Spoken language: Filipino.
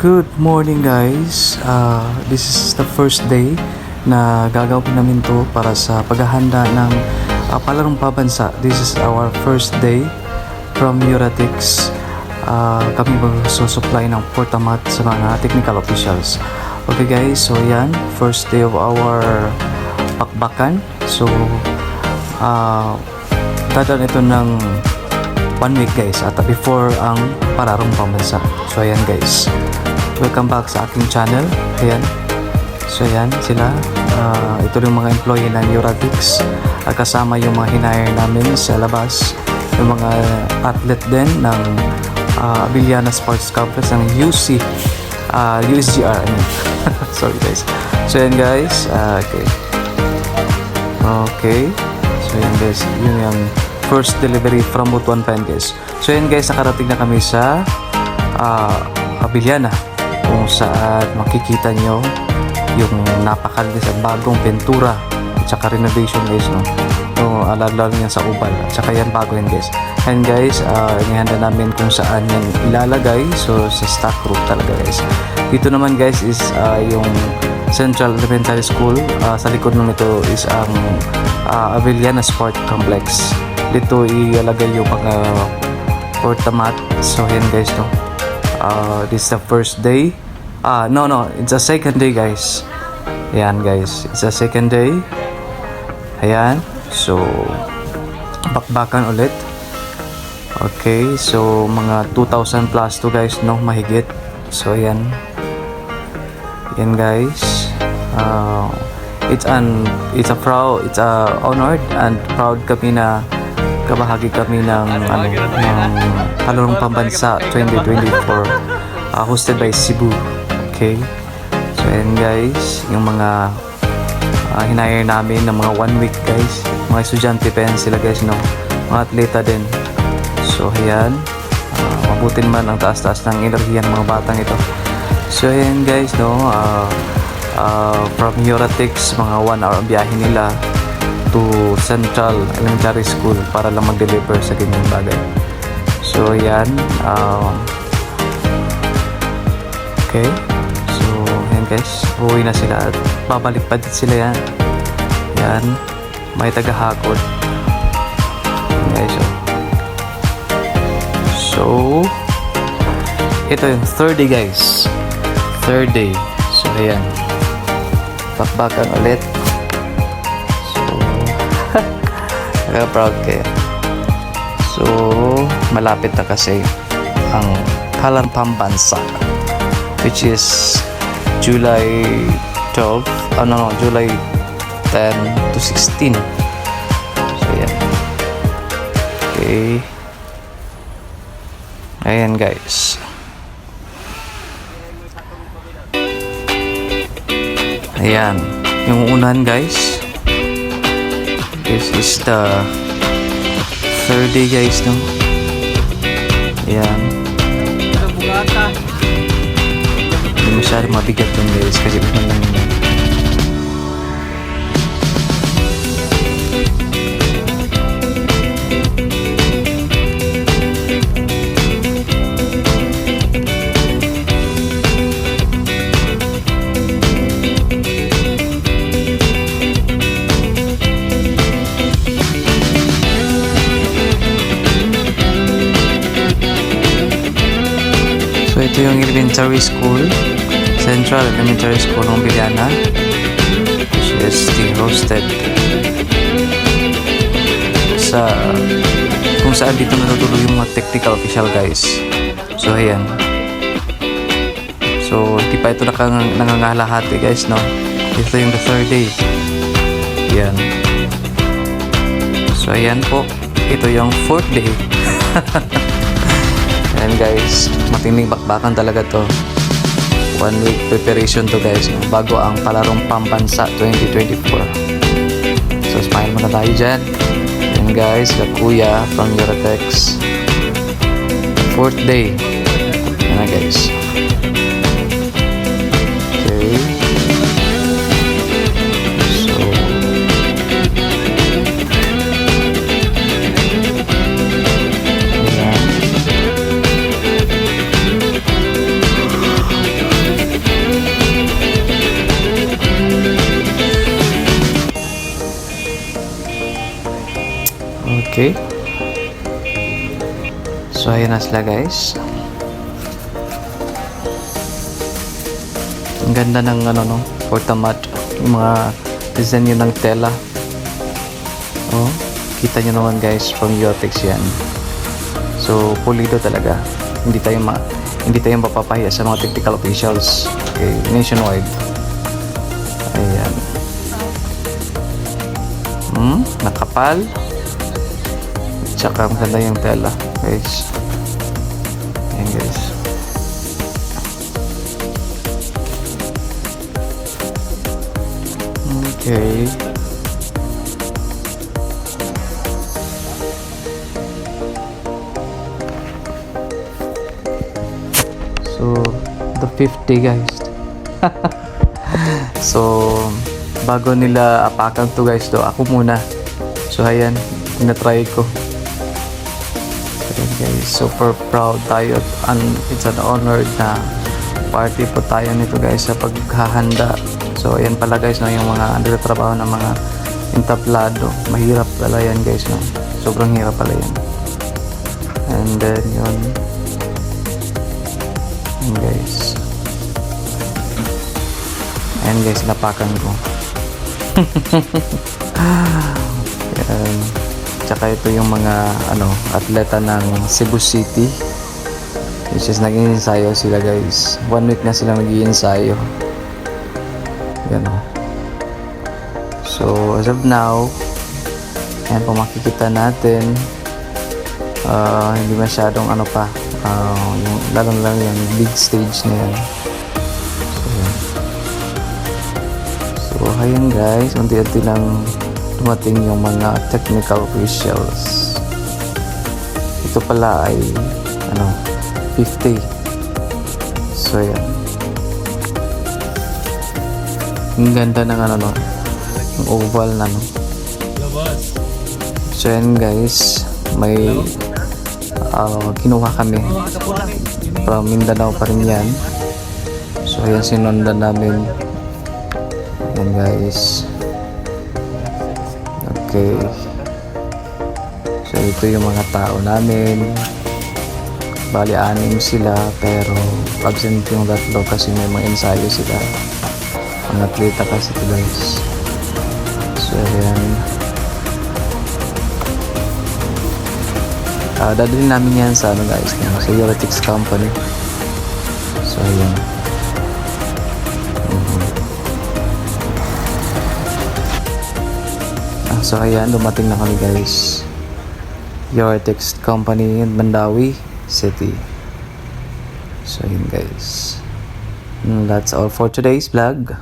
Good morning guys. This is the first day na gagawin namin to para sa paghahanda ng palarong pabansa. This is our first day from Euratics. Kami magsusupply ng portamat sa mga technical officials. Okay guys, so yan, first day of our bakbakan. So dadaan ito ng 1 week guys at before ang palarong pambansa. So ayan guys, welcome back sa aking channel. Ayan, so ayan sila, ito yung mga employee ng Euratics, kasama yung mga hinire namin sa labas, yung mga athlete din ng Abiliana Sports Complex ng USGR. Sorry guys. So ayan guys, okay, so ayan guys, yun yung first delivery from Butuan pa yan guys. So yan guys, nakarating na kami sa Abiliana, kung saan makikita nyo yung napakalinis at bagong pintura at saka renovation guys, no? So alala niya sa ubal at saka yan bago yan guys. And guys, inihanda namin kung saan yan ilalagay, so sa stock room talaga guys. Dito naman guys is yung Central Elementary School. Sa likod nung ito is ang Abiliana Sport Complex. Dito ilalagay yung mga portamat. So yan guys, no? This is the first day. No, it's the second day guys. Ayan guys, it's the second day. Ayan, so bakbakan ulit. Okay, so mga 2,000 plus to guys, no? Mahigit. So ayan, yan guys. It's a honored and proud kami na kabahagi kami ng palarong pambansa 2024, hosted by Cebu. Okay, so ayan guys, yung mga hinire namin ng mga 1 week guys, mga estudyante pa yan sila guys, no? Mga atleta din. So ayan, mabuti naman ang taas-taas ng enerhiya ng mga batang ito. So ayan guys, no? From Euratics, mga 1 hour ang biyahe nila to Central Elementary School para lang mag-deliver sa ganyang bagay. So yan, okay, so yan guys, uwi na sila at babalik pa din sila yan. Yan, may tagahakot guys. So ito yung third day guys, third day. So ayan, bakbakan ulit. Proud kayo. So malapit na kasi ang palarong pambansa, which is July 12, July 10 to 16. So yan. Okay, ayan guys. Ayan yung unan guys. This is the third day guys, no? Ayan. Hindi masyadong mabigat yun guys kasi naman lang yun. Ito yung elementary school, Central Elementary School ng Abiliana, which is the hosted sa kung saan dito natutulog yung mga technical official guys. So ayan, so di pa ito nangangalahati guys, no? Ito yung the third day. Ayan, so ayan po, ito yung fourth day. Ayan guys, matinding bakbakan talaga to. 1 week preparation to guys, bago ang palarong pambansa 2024. So smile muna tayo dyan. Ayan guys, kakuya from Euratics, 4th day. Ayan na guys. Okay, so Okay. So ayan na sila guys. Ang ganda ng ano no, Portamat. Yung mga design yun ng tela. Oh, kita nyo naman guys from Yotex yan. So pulido talaga. Hindi tayo mapapahiya sa mga technical officials. Okay, nationwide. Ayan. Nakapal. Tsaka maganda yung tela guys. Ayan guys. Okay. So the 50 guys. So bago nila apakan to guys, ako muna. So ayan, tinatry ko. Ayan guys, super proud tayo and it's an honor na party po tayo nito guys sa paghahanda. So ayan pala guys no, yung mga nagtatrabaho ng mga entablado, mahirap pala yan guys no, sobrang hirap pala yan. And then yun guys, ayan guys, napakan ko. Ayan. Tsaka ito yung mga atleta ng Cebu City, which is nag-iinsayo sila guys. 1 week na sila nag-iinsayo. Yan o. So as of now, ayan po makikita natin, hindi masyadong yung lalong yung big stage na yan. So ayan guys, unti-unti lang dumating yung mga technical officials. Ito pala ay 50. So ayan, ang ganda ng yung oval na So ayan guys, may kinuha kami from Mindanao pa rin yan. So ayan, sinundan namin. Ayan guys. Okay. So ito yung mga tao namin. Bali 6 sila, pero absent yung 3 kasi may mga ensayo sila. Mga atleta kasi ito guys. So ayan. Dadalhin namin yan sa guys, sa Yotex company. So ayan. So ayan, dumating na kami guys. Yotex company in Mandawi City. So ayan guys. That's all for today's vlog.